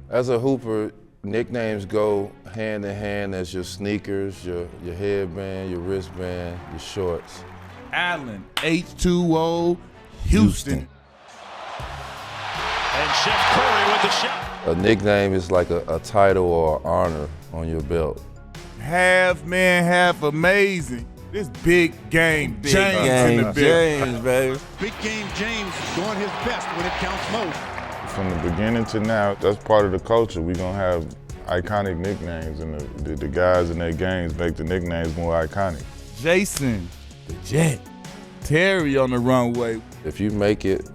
As a hooper, nicknames go hand in hand as your sneakers, your headband, your wristband, your shorts. Allen, H2O, Houston. And Chef Curry with the shot. A nickname is like a title or honor on your belt. Half man, half amazing. This big game James in the building. James, baby. Big game James doing his best when it counts most. From the beginning to now, that's part of the culture. We're gonna have iconic nicknames, and the guys in their games make the nicknames more iconic. Jason, the Jet. Terry on the runway. If you make it,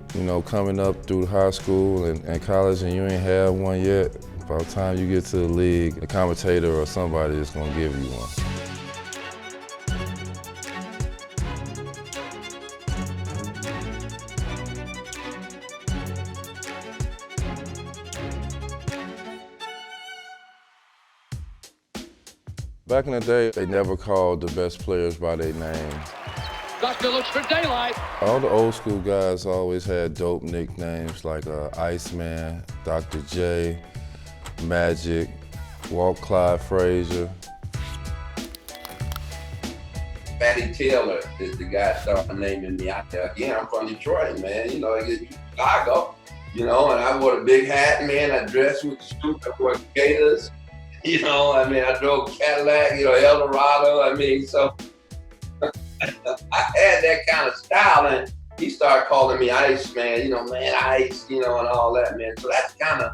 coming up through high school and college and you ain't have one yet, by the time you get to the league, a commentator or somebody is gonna give you one. Back in the day, they never called the best players by their name. Doctor looks for daylight. All the old school guys always had dope nicknames like Iceman, Dr. J, Magic, Walt Clyde Frazier. Fatty Taylor is the guy started naming me out there. Again, I'm from Detroit, man. Chicago. And I wore a big hat, man. I dressed with suits, I wore gators. I drove Cadillac, Eldorado. So I had that kind of style, and he started calling me Iceman, man, Ice, and all that, man. So that's kind of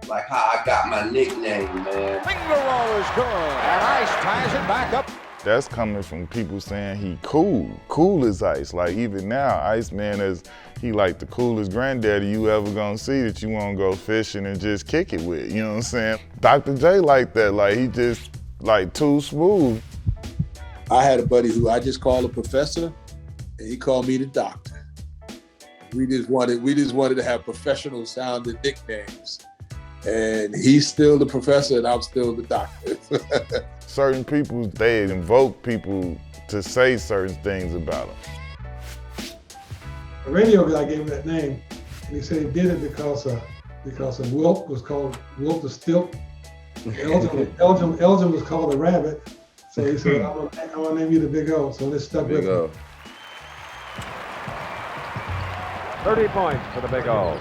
like how I got my nickname, man. Finger roll is good, and Ice ties it back up. That's coming from people saying he cool as Ice. Like even now, Iceman he like the coolest granddaddy you ever gonna see that you wanna go fishing and just kick it with, you know what I'm saying? Dr. J like that, like he just like too smooth. I had a buddy who I just called a professor, and he called me the doctor. We just wanted to have professional sounding nicknames. And he's still the professor and I'm still the doctor. Certain people, they invoke people to say certain things about them. A radio guy gave him that name, and he said he did it because Wilt was called Wilt the Stilt. Elgin was called the Rabbit. So he said, I'm gonna name you the Big O. So this stuck with him. 30 points for the Big O.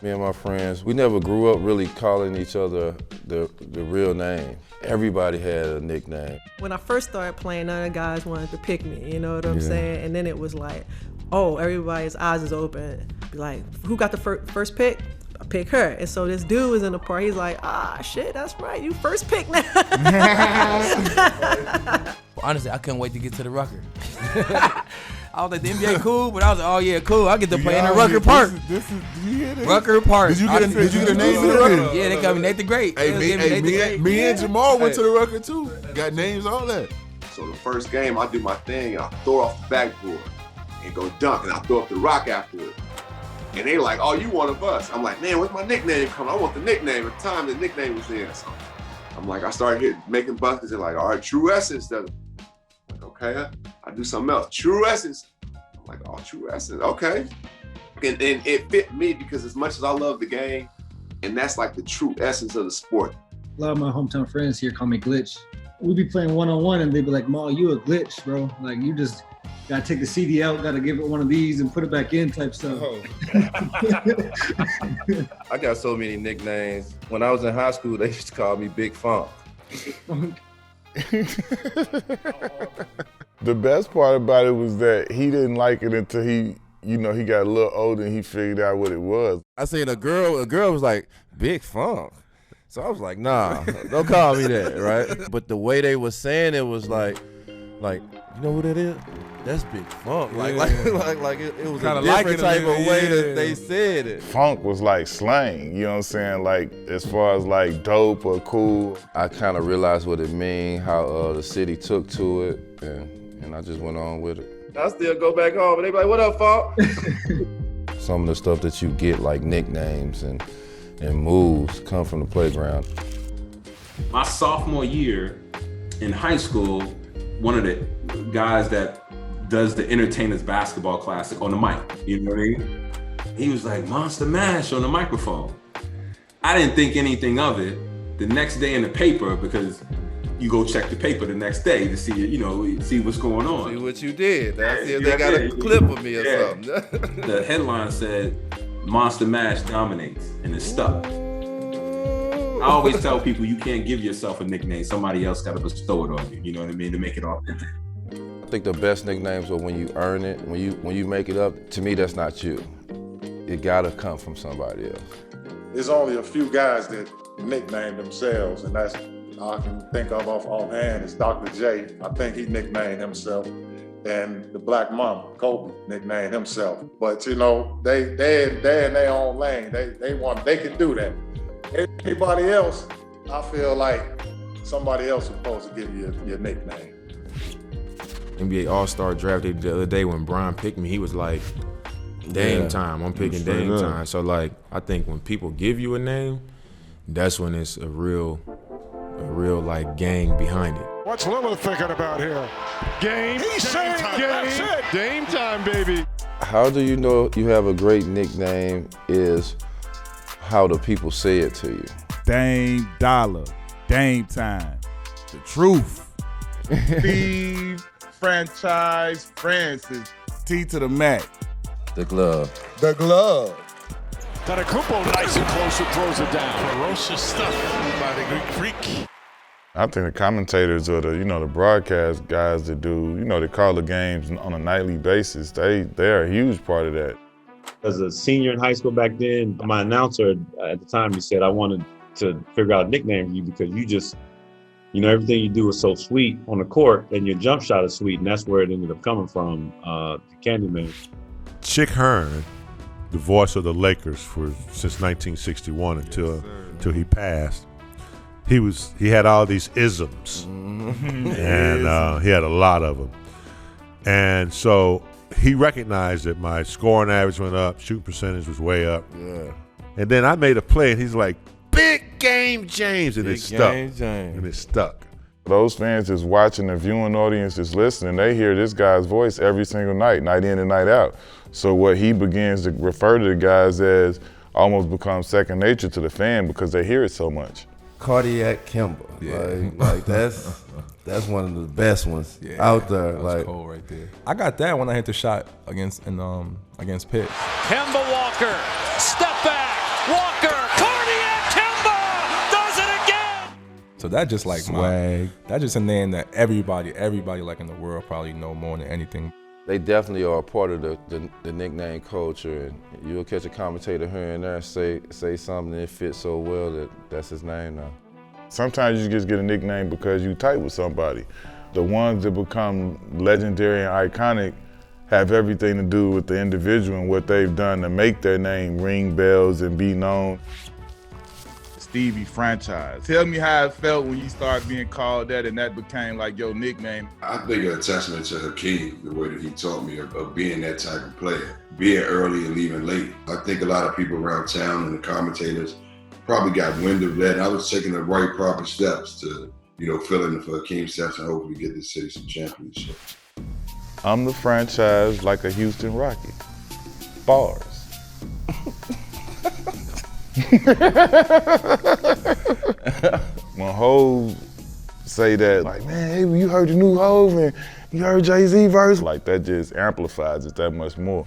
Me and my friends, we never grew up really calling each other the real name. Everybody had a nickname. When I first started playing, none of the guys wanted to pick me, you know what I'm saying? And then it was like, oh, everybody's eyes is open. Be like, who got the first pick? I pick her. And so this dude was in the party, he's like, shit, that's right, you first pick now. Honestly, I couldn't wait to get to the Rucker. I was like, the NBA cool, but I was like, oh yeah, cool. I get to play in the Rucker Park. Did you hear this? Rucker Park. Did you get a name for the Rucker? Yeah, they call me Nathan Great. Me and Jamal went to the Rucker too. Got names, all that. So the first game, I do my thing, I throw off the backboard and go dunk, and I throw up the rock afterward. And they like, oh, you one of us. I'm like, man, what's my nickname coming? I want the nickname. At the time, the nickname was there. So I'm like, I started making buckets and like, all right, True Essence. Okay, I do something else. True Essence. I'm like, oh, True Essence, okay. And it fit me because as much as I love the game, and that's like the true essence of the sport. A lot of my hometown friends here call me Glitch. We'd be playing one-on-one and they'd be like, Ma, you a glitch, bro. Like you just gotta take the CD out, gotta give it one of these and put it back in type stuff. Oh. I got so many nicknames. When I was in high school, they used to call me Big Funk. The best part about it was that he didn't like it until he got a little older and he figured out what it was. I seen a girl was like, Big Funk. So I was like, nah, don't call me that, right? But the way they was saying it was like, you know who that is? That's Big Funk. Like it was a different type of way that they said it. Funk was like slang, you know what I'm saying? Like as far as like dope or cool. I kind of realized what it mean, how the city took to it, and I just went on with it. I still go back home and they be like, what up, Funk? Some of the stuff that you get, like nicknames and moves, come from the playground. My sophomore year in high school, one of the guys that does the Entertainers Basketball Classic on the mic, you know what I mean? He was like, Monster Mash on the microphone. I didn't think anything of it. The next day in the paper, because you go check the paper the next day to see, see what's going on. See what you did. Now see if they got a clip of me or something. The headline said, Monster Mash dominates, and it stuck. I always tell people you can't give yourself a nickname. Somebody else got to bestow it on you. You know what I mean? To make it authentic. I think the best nicknames are when you earn it, when you make it up. To me, that's not you. It gotta come from somebody else. There's only a few guys that nicknamed themselves, and that's I can think of offhand is Dr. J. I think he nicknamed himself, and the Black Mamba, Kobe, nicknamed himself. But they in their own lane. They can do that. Anybody else, I feel like somebody else is supposed to give you your nickname. NBA All-Star draft day the other day when Brian picked me, he was like, Dame time, I'm picking Dame time. So like, I think when people give you a name, that's when it's a real like gang behind it. What's Lillard thinking about here? Game. He's saying game. That's it. Dame time, baby. How do you know you have a great nickname is how the people say it to you. Dame Dollar, Dame time, the truth. Steve, Franchise, Francis, T to the Mac. The glove. The glove. Tanakupo nice and close and throws it down. Ferocious stuff by the Greek Freak. I think the commentators or the broadcast guys that do, they call the games on a nightly basis, they're a huge part of that. As a senior in high school back then, my announcer at the time, he said, I wanted to figure out a nickname for you because you just, everything you do is so sweet on the court and your jump shot is sweet. And that's where it ended up coming from, the Candyman. Chick Hearn, the voice of the Lakers since 1961 until he passed. He had all these isms, and he had a lot of them. And so he recognized that my scoring average went up, shooting percentage was way up. Yeah. And then I made a play, and he's like, "Big Game James," and Big it stuck. Game James. And it stuck. Those fans that's watching, the viewing audience that's listening, they hear this guy's voice every single night in and night out. So what he begins to refer to the guys as almost becomes second nature to the fan because they hear it so much. Cardiac Kemba. Yeah. Like that's one of the best ones out there. That was cold right there. I got that when I hit the shot against Pitt. Kemba Walker, step back, Walker, cardiac Kemba does it again. So that just like swag. That's just a name that everybody like in the world probably know more than anything. They definitely are a part of the nickname culture, and you'll catch a commentator here and there say something that fits so well that's his name now. Sometimes you just get a nickname because you tight with somebody. The ones that become legendary and iconic have everything to do with the individual and what they've done to make their name ring bells and be known. Stevie Franchise. Tell me how it felt when you started being called that and that became like your nickname. I think a testament to Hakeem, the way that he taught me of being that type of player, being early and leaving late. I think a lot of people around town and the commentators probably got wind of that. I was taking the right proper steps to, fill in for Hakeem's steps and hopefully get this city some championships. I'm the franchise like a Houston Rocket. Bars. When Hov say that, like, man, hey, you heard the new Hov and you heard Jay-Z verse, like that just amplifies it that much more.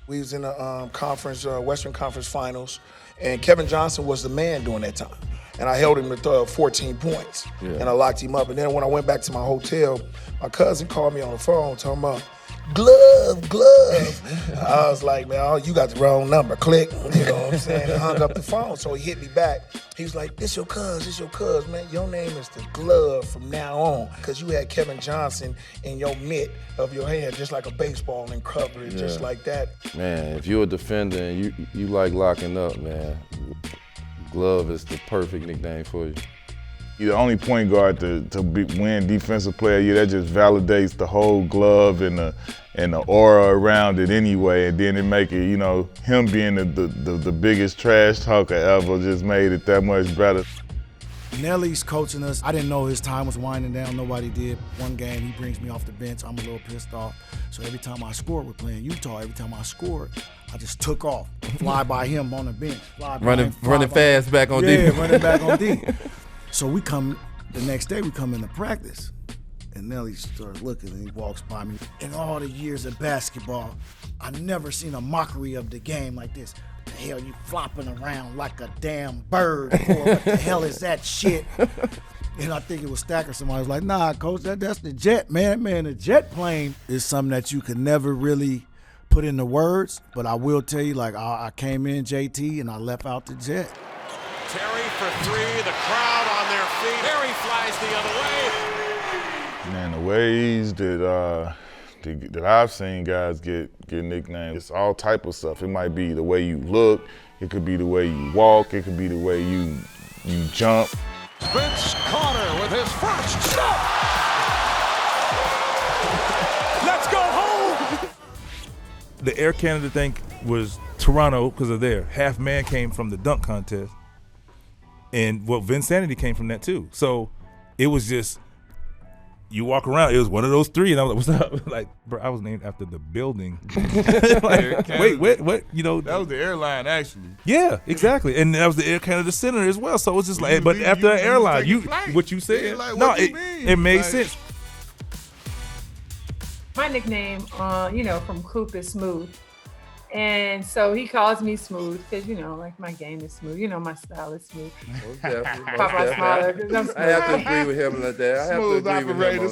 We was in the conference, Western Conference Finals, and Kevin Johnson was the man during that time. And I held him to 14 points, and I locked him up. And then when I went back to my hotel, my cousin called me on the phone talking about, glove. I was like, man, you got the wrong number. Click, you know what I'm saying? I hung up the phone, so he hit me back. He was like, this your cuz, man. Your name is the glove from now on. Because you had Kevin Johnson in your mitt of your hand, just like a baseball and cover it, just like that. Man, if you're a defender and you like locking up, man, glove is the perfect nickname for you. You're the only point guard to win Defensive Player of the Year. That just validates the whole glove and the aura around it anyway. And then it make it, him being the biggest trash talker ever just made it that much better. Nelly's coaching us. I didn't know his time was winding down. Nobody did. One game, he brings me off the bench. I'm a little pissed off. So every time I scored, we're playing Utah. Every time I scored, I just took off, fly by him on the bench, running fast back on D. Yeah, running back on D. So the next day we come into practice, and Nelly starts looking, and he walks by me. In all the years of basketball, I never seen a mockery of the game like this. The hell, you flopping around like a damn bird, boy. What the hell is that shit? And I think it was Stacker. Somebody was like, nah, coach, that's the jet, man. Man, the jet plane is something that you can never really put into words. But I will tell you, like, I came in JT and I left out the jet. Terry for three, the crowd on their feet. Terry flies the other way. Man, the ways that I've seen guys get nicknames, it's all type of stuff. It might be the way you look, it could be the way you walk, it could be the way you jump. Vince Carter with his first stop. Let's go home. The Air Canada thing was Toronto because of there. Half Man came from the dunk contest. And Vinsanity came from that too. So it was just, you walk around, it was one of those three, and I was like, what's up? Like, bro, I was named after the building. Like, wait, what? You know, that was the airline, actually. Yeah, exactly, and that was the Air Canada Center as well. So it was just like, but after the airline, what you said, like, no, what it made like, sense. My nickname, from Coop is Smooth. And so he calls me Smooth because, like my game is smooth. My style is smooth. Papa Smaller, because I'm smooth. I have to agree with him on that.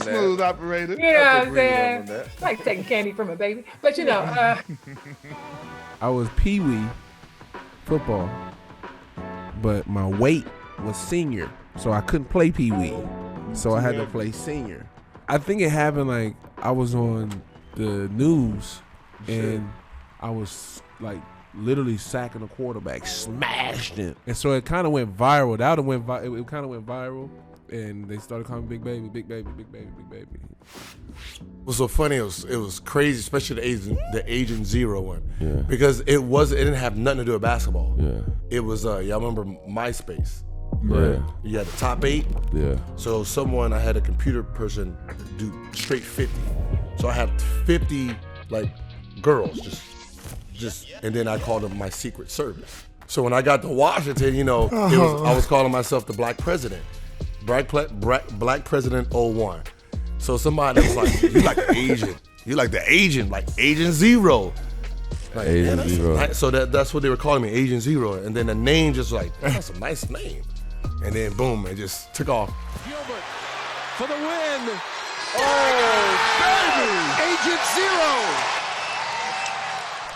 Smooth operator. You know what I'm saying? It's like taking candy from a baby. But, I was Pee-wee football, but my weight was senior, so I couldn't play Pee-wee. So I had to play senior. I think it happened like I was on the news and I was like literally sacking a quarterback, smashed him, and so it kind of went viral. It kind of went viral, and they started calling me Big Baby, Big Baby, Big Baby, Big Baby. What's so funny? It was crazy, especially the Agent Zero one, because it didn't have nothing to do with basketball. Yeah, it was y'all remember MySpace? Yeah, you had the top 8. Yeah, so I had a computer person do straight 50, so I had 50 like girls just, and then I called them my Secret Service. So when I got to Washington, I was calling myself the Black President, Black President 01. So somebody was like, "You like the Asian? You like the Agent? Like Agent Zero?" Like, Agent Zero. Nice. So that's what they were calling me, Agent Zero. And then the name just like, that's a nice name. And then boom, it just took off. Gilbert for the win. Oh, baby! Agent Zero.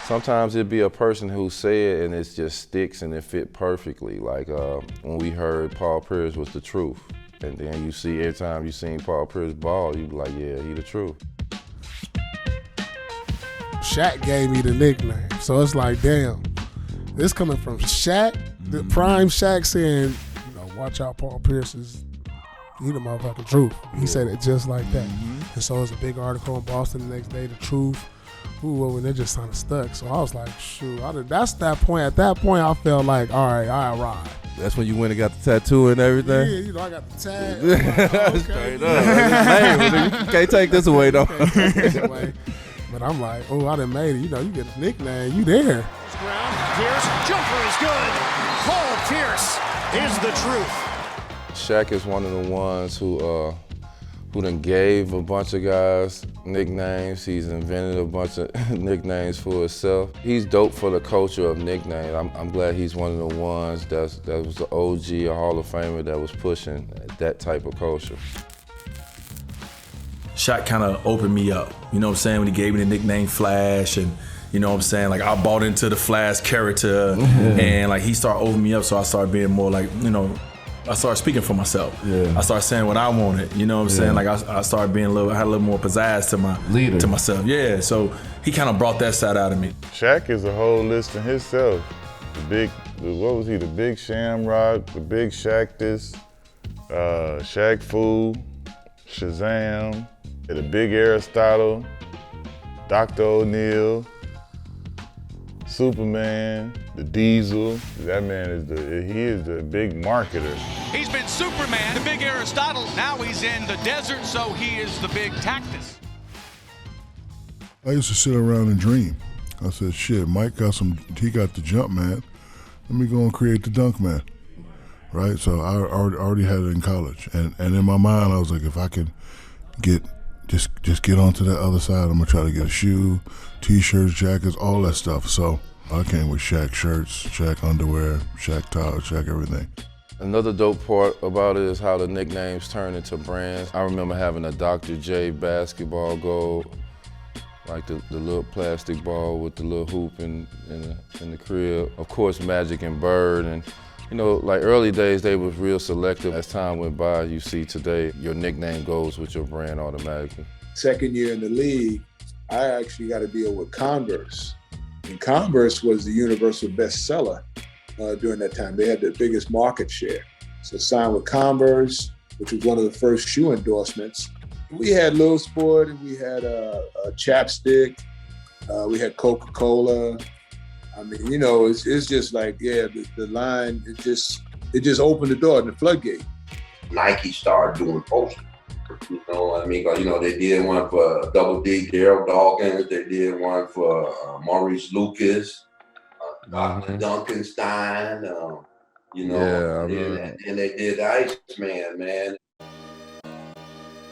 Sometimes it'd be a person who say it and it just sticks and it fit perfectly. Like when we heard Paul Pierce was the truth. And then you see every time you seen Paul Pierce ball, you be like, yeah, he the truth. Shaq gave me the nickname. So it's like, damn, this coming from Shaq, the prime Shaq saying, watch out, Paul Pierce is, he the motherfucking truth. He said it just like that. And so it was a big article in Boston the next day, the truth. Ooh, and it just kind of stuck. So I was like, shoot, at that point, I felt like, all right, I arrived. That's when you went and got the tattoo and everything? Yeah, I got the tag. Like, okay. Straight up. You can't take this away, though. But I'm like, I done made it. You get a nickname, you there. Pierce, jumper is good. Paul Pierce is the truth. Shaq is one of the ones who done gave a bunch of guys nicknames. He's invented a bunch of nicknames for himself. He's dope for the culture of nicknames. I'm glad he's one of the ones that was the OG, a Hall of Famer that was pushing that type of culture. Shaq kind of opened me up, you know what I'm saying, when he gave me the nickname Flash, and you know what I'm saying, like I bought into the Flash character, and like he started opening me up, so I started being more like, I started speaking for myself. Yeah. I started saying what I wanted, you know what I'm saying? Like I started being had a little more pizzazz to myself. Yeah, so he kind of brought that side out of me. Shaq is a whole list in himself. What was he? The Big Shamrock, the Big Shaq Shaq Fu, Shazam, the Big Aristotle, Dr. O'Neil, Superman, the Diesel. That man is the big marketer. He's been Superman, the Big Aristotle. Now he's in the desert, so he is the Big Cactus. I used to sit around and dream. I said, shit, Mike he got the jump man. Let me go and create the dunk man. Right? So I already had it in college. And in my mind, I was like, if I could just get onto that other side, I'm gonna try to get a shoe, t-shirts, jackets, all that stuff. So I came with Shaq shirts, Shaq underwear, Shaq towels, Shaq everything. Another dope part about it is how the nicknames turn into brands. I remember having a Dr. J basketball goal, like the little plastic ball with the little hoop in the crib. Of course, Magic and Bird, and you know, like early days, they was real selective. As time went by, you see today, your nickname goes with your brand automatically. Second year in the league, I actually got a deal with Converse. And Converse was the universal bestseller during that time. They had the biggest market share. So signed with Converse, which was one of the first shoe endorsements. We had Lil Sport, and we had a Chapstick, we had Coca-Cola. I mean, you know, it's just like, yeah, the line, it just opened the door and the floodgate. Nike started doing posters. You know what I mean? Because, you know, they did one for Double D, Daryl Dawkins. They did one for Maurice Lucas, Dr. Duncanstein, you know, and they did Iceman, man.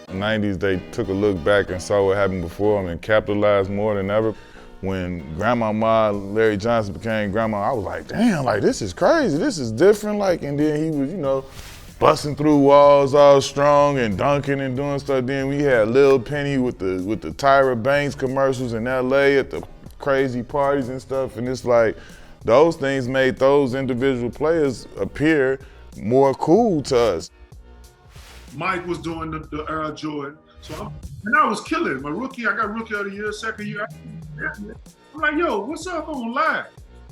In the 90s, they took a look back and saw what happened before them and capitalized more than ever. When Grandmama Larry Johnson became grandma, I was like, damn, like this is crazy, this is different. Like, and then he was, you know, busting through walls all strong and dunking and doing stuff. Then we had Lil Penny with the Tyra Banks commercials in LA at the crazy parties and stuff. And it's like, those things made those individual players appear more cool to us. Mike was doing the Earl Jordan. And I was killing. My rookie, I got rookie of the year, second year. I'm like, yo, what's up online?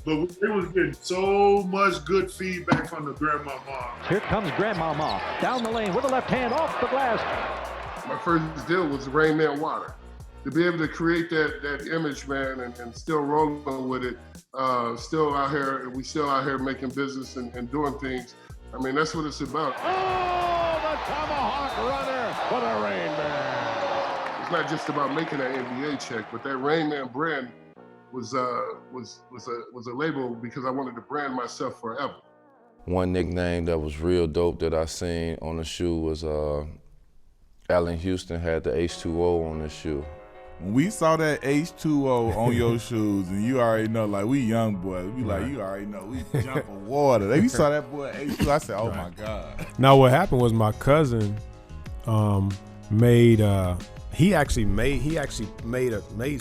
But it was getting so much good feedback from the grandmama. Here comes grandmama down the lane with the left hand off the glass. My first deal was Rain Man Water. To be able to create that image, man, and still rolling with it, still out here, we still out here making business and doing things. I mean, that's what it's about. Oh, the tomahawk runner for the Rain Man. It's not just about making that NBA check, but that Rain Man brand was a label because I wanted to brand myself forever. One nickname that was real dope that I seen on the shoe was Allen Houston had the H2O on the shoe. When we saw that H2O on your shoes, and you already know, like, we young boys, we like, you already know, we jump for water. We saw that boy H2O, I said, oh my God. Now what happened was my cousin made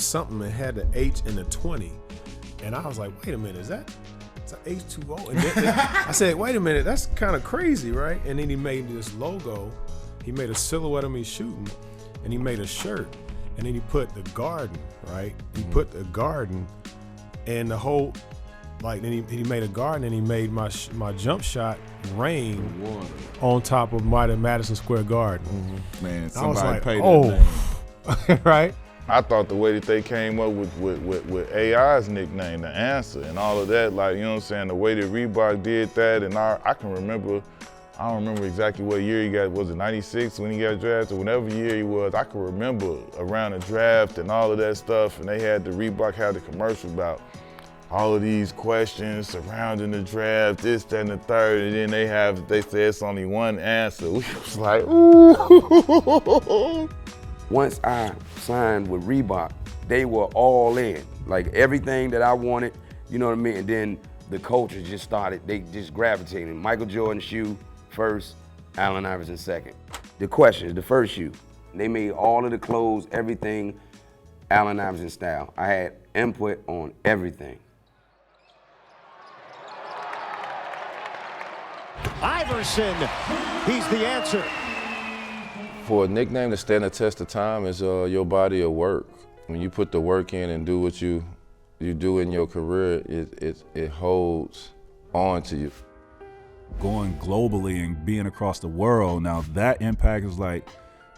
something that had the H and the 20. And I was like, wait a minute, is that H2O? And then, I said, wait a minute, that's kind of crazy, right? And then he made this logo. He made a silhouette of me shooting, and he made a shirt. And then he put the garden, right? He put the garden and the whole, like, then he made a garden and he made my jump shot rain on top of Madison Square Garden. Man, somebody paid that name. Right? I thought the way that they came up with AI's nickname, the answer, and all of that, like, you know what I'm saying, the way that Reebok did that, and I can remember, I don't remember exactly what year he got, was it 96 when he got drafted, or whatever year he was, I can remember around the draft and all of that stuff, and they had Reebok had the commercial about all of these questions surrounding the draft, this, that, and the third, and then they said it's only one answer. We was like, ooh. Once I signed with Reebok, they were all in. Like everything that I wanted, you know what I mean? And then the culture just started, they just gravitated. Michael Jordan shoe first, Allen Iverson second. The questions, the first shoe. They made all of the clothes, everything Allen Iverson style. I had input on everything. Iverson, he's the answer. For a nickname to stand the test of time is your body of work. When you put the work in and do what you do in your career, it holds on to you. Going globally and being across the world, now that impact is like,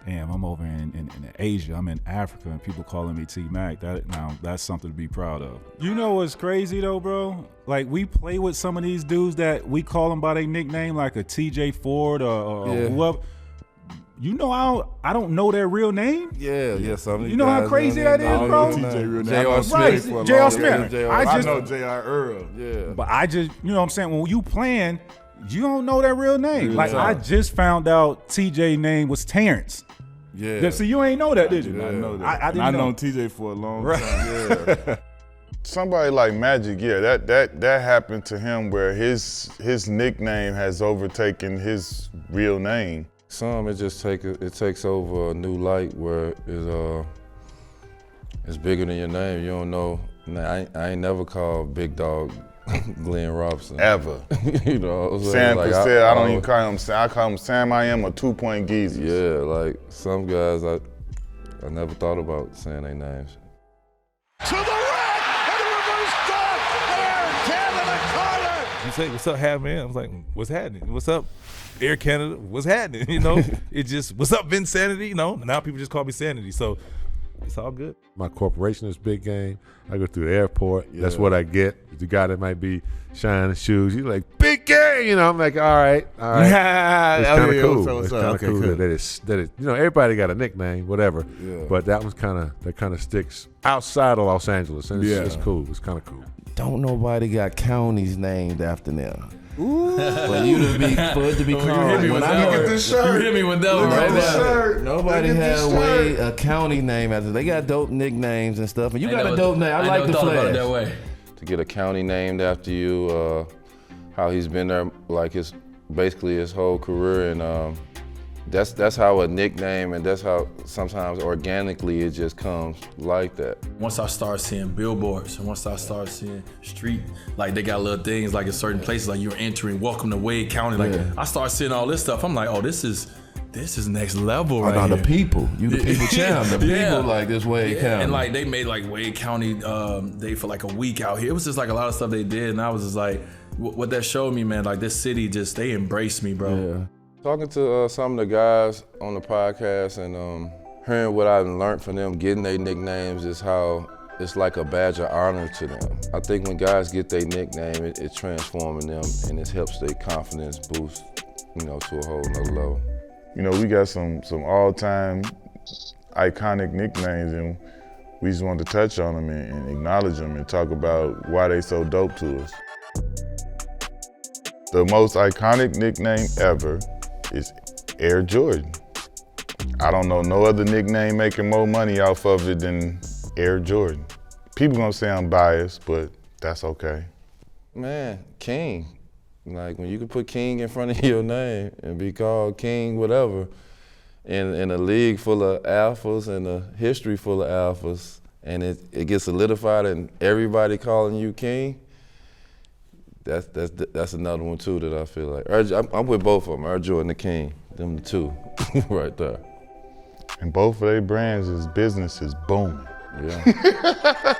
damn, I'm over in Asia, I'm in Africa, and people calling me T-Mac. That's something to be proud of. You know what's crazy though, bro? Like, we play with some of these dudes that we call them by their nickname, like a TJ Ford or whoever. You know, I don't know their real name. Yeah. Some of these you know how guys crazy don't that even is, know bro. TJ real name. J.R. Right, Smith. J.R. Smith. I know J.R. Earl. Yeah. But I just, you know what I'm saying? When you playing, you don't know their real name. Yeah. Like I just found out TJ name was Terrence. Yeah. So you ain't know that, did you? I know that. I didn't I know. known TJ for a long Right. time. Yeah. Somebody like Magic, yeah, that happened to him where his nickname has overtaken his real name. Some it just takes over a new light where it's bigger than your name. You don't know. I ain't never called Big Dog Glenn Robinson Ever. You know. Sam like, said I don't even call him Sam. I call him Sam I Am or 2 Point Geezy. Yeah, like some guys I never thought about saying their names. To the rack and a reverse dunk. Air Canada Carter. You say, "What's up, half man?" I was like, "What's happening? What's up, Air Canada? What's happening?" You know, it just, "What's up, Vince Sanity?" You know, now people just call me Sanity, so it's all good. My corporation is Big Game. I go through the airport. Yeah. That's what I get. The guy that might be shining shoes, he's like, Big Game. You know, I'm like, all right. It's kind of cool. It's kind of cool that it, you know, everybody got a nickname, whatever. Yeah. But that one's kind of sticks outside of Los Angeles, and it's cool. It's kind of cool. Don't nobody got counties named after them. Ooh. For it to be called. Look at this shirt. You hit me with that one Look at right this now. shirt. Nobody Look at had this Wade shirt. a county name after. They got dope nicknames and stuff. And you got never- a dope name. I like never the thought about it Flash. that way. To get a county named after you, how he's been there like basically his whole career, and that's how a nickname, and that's how sometimes organically it just comes like that. Once I start seeing billboards and once I start seeing street, like they got little things like in certain places, like you're entering, welcome to Wade County. Like I start seeing all this stuff. I'm like, oh, this is next level right the here. people. You the people champ. The people Yeah. like this Wade County. And like they made like Wade County Day for like a week out here. It was just like a lot of stuff they did, and I was just like, what that showed me, man, like this city just, they embraced me, bro. Yeah. Talking to some of the guys on the podcast and hearing what I learned from them getting their nicknames is how it's like a badge of honor to them. I think when guys get their nickname, it's transforming them and it helps their confidence boost, you know, to a whole nother level. You know, we got some all-time iconic nicknames, and we just wanted to touch on them and acknowledge them and talk about why they so dope to us. The most iconic nickname ever is Air Jordan. I don't know no other nickname making more money off of it than Air Jordan. People gonna say I'm biased, but that's okay. Man, King. Like when you can put King in front of your name and be called King whatever, in a league full of alphas and a history full of alphas, and it gets solidified and everybody calling you King, that's another one too that I feel like. I'm with both of them, Air Jordan and the King, them the two right there. And both of their brands is businesses booming. Yeah.